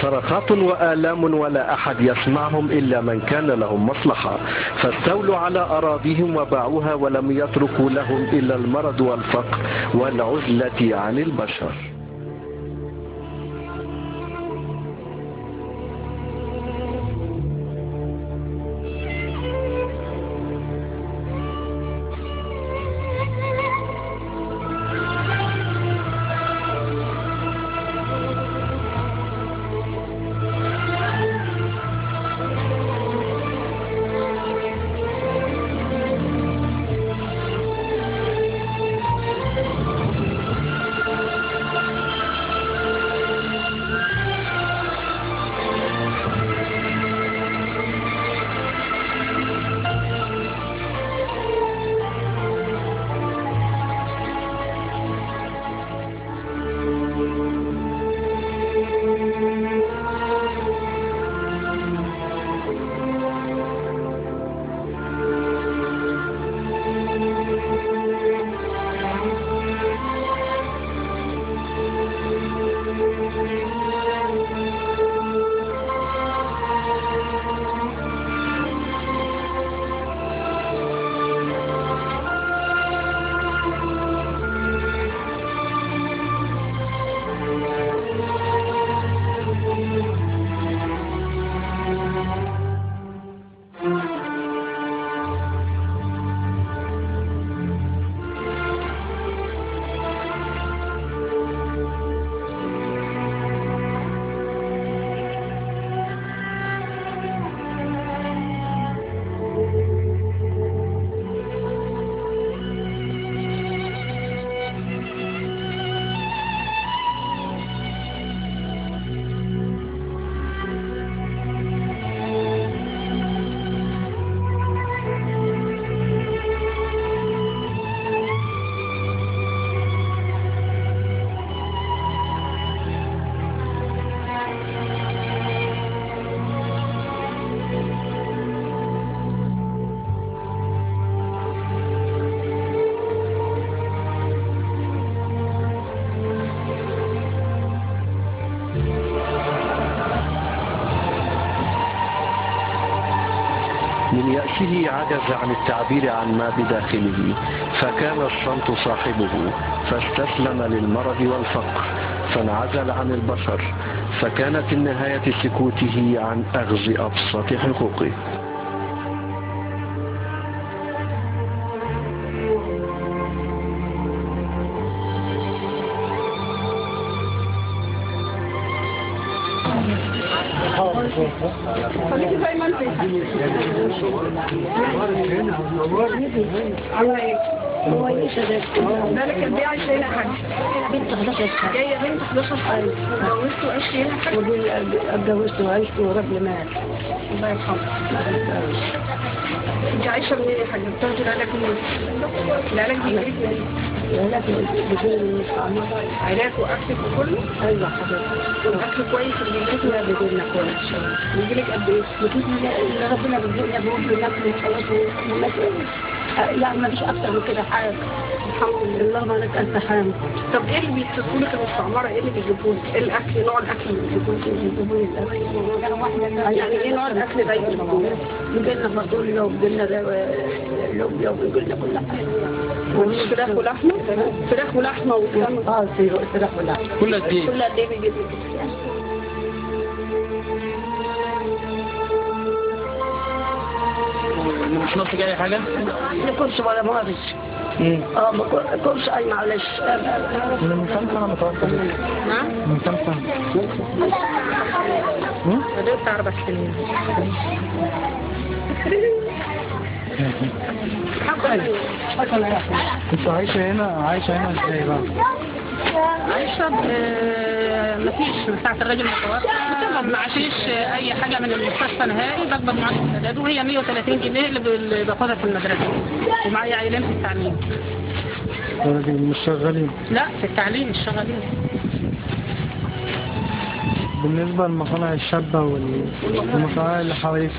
صرخات وآلام ولا أحد يسمعهم إلا من كان لهم مصلحة، فاستولوا على أراضيهم وباعوها ولم يتركوا لهم إلا المرض والفقر والعزلة عن البشر. من يأسه عجز عن التعبير عن ما بداخله، فكان الصمت صاحبه، فاستسلم للمرض والفقر، فانعزل عن البشر، فكانت النهاية سكوته عن أخذ أبسط حقوقه. خليكي زي ما انت هو ايش ده؟ بالك قد ايه عايشه هنا حاجه؟ بنت 11 سنه. جايه بنت 11 سنه. اتجوزت وعشت هنا حاجه؟ اتجوزت وعشت وربنا مات. الله يرحمه. انت عايشه منين يا حاجه؟ بتاخدي العلاج منين؟ العلاج بيجيلك منين؟ العلاج بيجيلي من الطعام. علاج واكلك وكله؟ ايوه حضرتك. والاكل كويس اللي بيجيلك؟ لا بيجيلنا كويس. بيجيلك قد ايه؟ اللي ربنا بيجيلنا بيقول ناكل خلاص يعني ما فيش اكتر من كده حاجه. الحمد لله ما لك الف حمد. طب ايه اللي بيتصلوا لك المستعمره؟ ايه اللي بيجيبوا لك؟ ايه الاكل؟ نوع الاكل اللي بيجيبوا لك الاكل؟ يعني ايه نوع الاكل ده اللي بيجيبوا لك؟ بيجي لنا فاصوليا وبيجي لنا لوبيا وبيجي لنا كل حاجه. فراخ ولحمه؟ فراخ ولحمه وسمك؟ فراخ ولحمه. كل قد ايه؟ كل قد ايه بيجيب لك؟ مش ناقصك اي حاجه؟ لا كرسي ولا مارس. ما كرسي اي معلش. من كم سنه متوفى؟ نعم؟ من كم سنه؟ بدأت 4 سنين. انت عايشه هنا ازاي بقى؟ عايشه مفيش من ساعه الراجل متوفى ما عاشش اي حاجه من المستشفى نهائي. بقبض معاش السداد وهي 130 جنيه اللي باخدها في المدرسه، ومعايا عيلين في التعليم. مش شغالين؟ لا في التعليم مش شغالين. بالنسبه للمصانع الشابه والمصانع اللي حواليك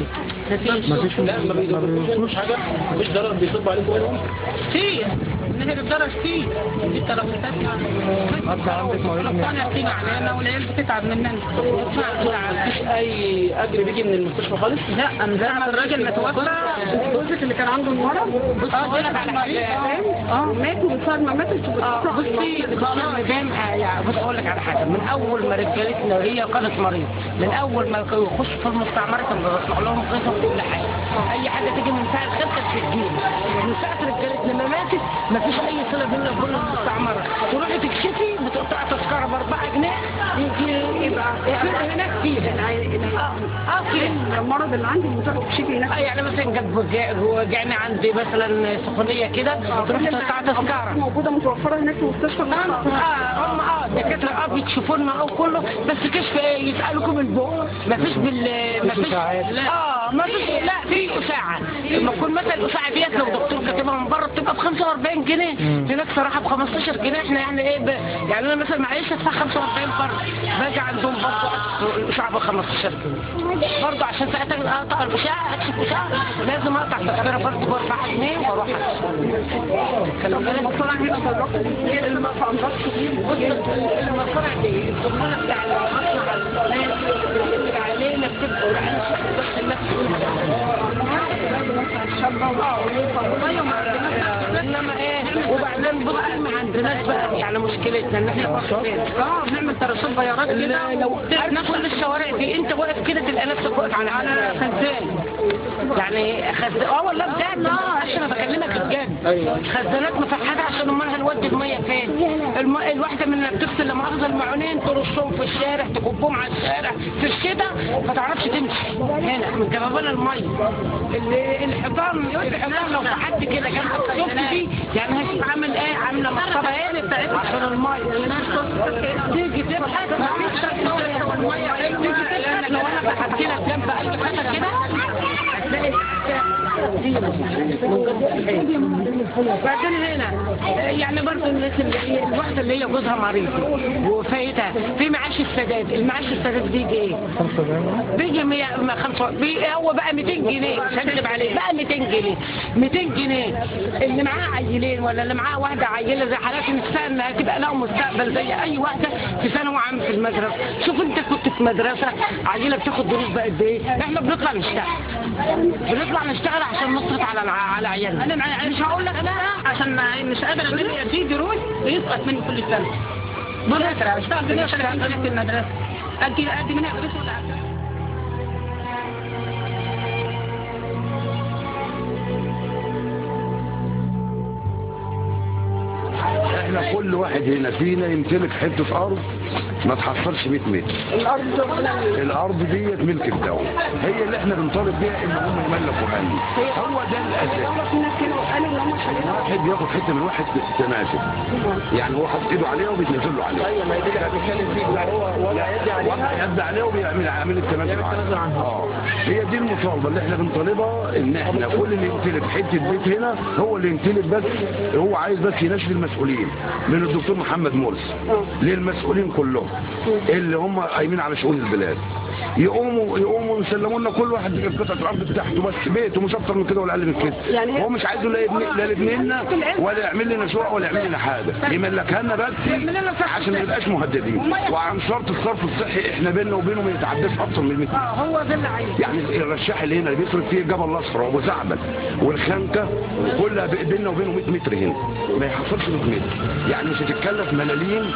مفيش. لا ما بيدوش حاجه؟ مفيش ضرر بيصب عليكم؟ في نهر الدرج فيه دي التلوثات يعني. أصلا عندك مريض الصانع تيجي علينا والعيال بتتعب مننا. مفيش اي اجر بيجي من المستشفى خالص؟ لا انا زي ما الراجل ما توفى جوزك اللي كان عنده المرض بقول لك على حاجه مات ومن ساعه ما مات بصي المدام يعني بص اقول لك على حاجه، من اول ما رجالتنا هي كانت مريض، من اول ما يخشوا في المستعمره كان بيطلع لهم قصص كل حاجه، اي حاجه تيجي من ساعه خدت بتجيب، من ساعه رجالتنا ما ماتت ما فيش اي صله بيننا وبين المستعمره، تروحي تكشفي بتقطع تذكره ب 4 جنيه يبقى هناك فيها المرض اللي عندي بتروح تكشفي هناك. يعني مثلا وجعني عندي مثلا سخونيه كده تروح تقطع تذكره موجوده متوفره هناك في المستشفى. هم الدكاتره بيكشفوا لنا او كله بس كشف ايه يسالوكم من بق مفيش مفيش مفيش لا في اشاعه لما تكون مثلا الاشاعه ديت لو دكتور كاتبها من بره بتبقى ب 45 جنيه هناك صراحه ب 15 جنيه احنا يعني ايه يعني انا مثلا معيش ادفع 45 بره باجي عندهم برضه الاشاعه ب 15 جنيه برضه عشان ساعتها اقطع الاشاعه اكشف اشاعه لازم اقطع تذكره برضه ب 4 جنيه واروح المصنع دي الدخانه بتاع المصنع اللي علينا بتبقى بس الناس انما ايه وبعدين بص ما عندناش بقى يعني مشكلتنا ان احنا بنعمل ترشيد بيارات كده لو كل الشوارع دي انت واقف كده تلقى نفسك واقف على خزان يعني خزان والله بجد عشان انا بكلمك بجد خزانات مفحده عشان امال هنودي الميه فين؟ الواحده مننا بتغسل لما اخذ المعونين ترشهم في الشارع تكبهم على الشارع في الشتاء ما تعرفش تمشي هنا من جبابنا الميه الحيطان لو في حد كده كان شفت فيه يعني هتبقى عامل ايه عامله مصطبه هنا بتاعتها عشان الميه تيجي تبحث تيجي تبحث لو انا بحكي لك جنب اي حاجه كده هتلاقي بعدين هنا يعني برضه الناس الواحده اللي هي جوزها مريض وفايتها في معاش السداد، المعاش السداد بيجي ايه؟ بيجي 105 هو بقى 200 جنيه مش هكذب عليه بقى 200 جنيه 200 جنيه اللي معاه عيلين ولا اللي معاه واحده عيله زي حالاتي نفسها انها تبقى لها مستقبل زي اي واحده في ثانوي عام في المدرسه. شوف انت كنت في مدرسه عيله بتاخد دروس بقد ايه؟ احنا بنطلع نشتغل عشان نصرف على عيالنا. انا مش هقول لك لا عشان مش قادر ان في دروس يسقط مني كل سنه. مذاكره اشتغل في المدرسه ادي منها دروس ولا احنا كل واحد هنا فينا يمتلك حته ارض ما تحصلش 100 متر. الارض ديت ملك الدوله هي اللي احنا بنطالب بيها ان هم يملكوا عني. هو ده الاساس. واحد بياخد حته من واحد تناسب يعني هو حاطط ايده عليها وبيتنازل له عليها. ايوه ما يديك بيتكلم فيه هو ولا يد عليها وبيعمل عامل التنازل عنها. هي دي المطالبه اللي احنا بنطالبها ان احنا كل اللي يمتلك حته بيت هنا هو اللي يمتلك بس هو عايز بس يناشد المسؤولين من الدكتور محمد مرسي للمسؤولين كلهم اللي هم قايمين على شؤون البلاد يقوموا يسلموا لنا كل واحد قطعه الارض بتاعته بس بيته مش اكتر من كده ولا اقل من كده. يعني هو مش عايزه لا لابننا ولا يعمل لنا شقق ولا يعمل لنا حاجه يملكها لنا بس عشان ما نبقاش مهددين. وعن شرط الصرف الصحي احنا بيننا وبينه ما يتعداش اكتر من 100 متر. هو ده اللي عايز يعني الرشاح اللي هنا اللي بيصرف فيه جبل الاصفر وابو زعبل والخنكه كلها بيننا وبينه 100 متر هنا ما يحصلش 100 متر يعني مش هتتكلف ملاليم.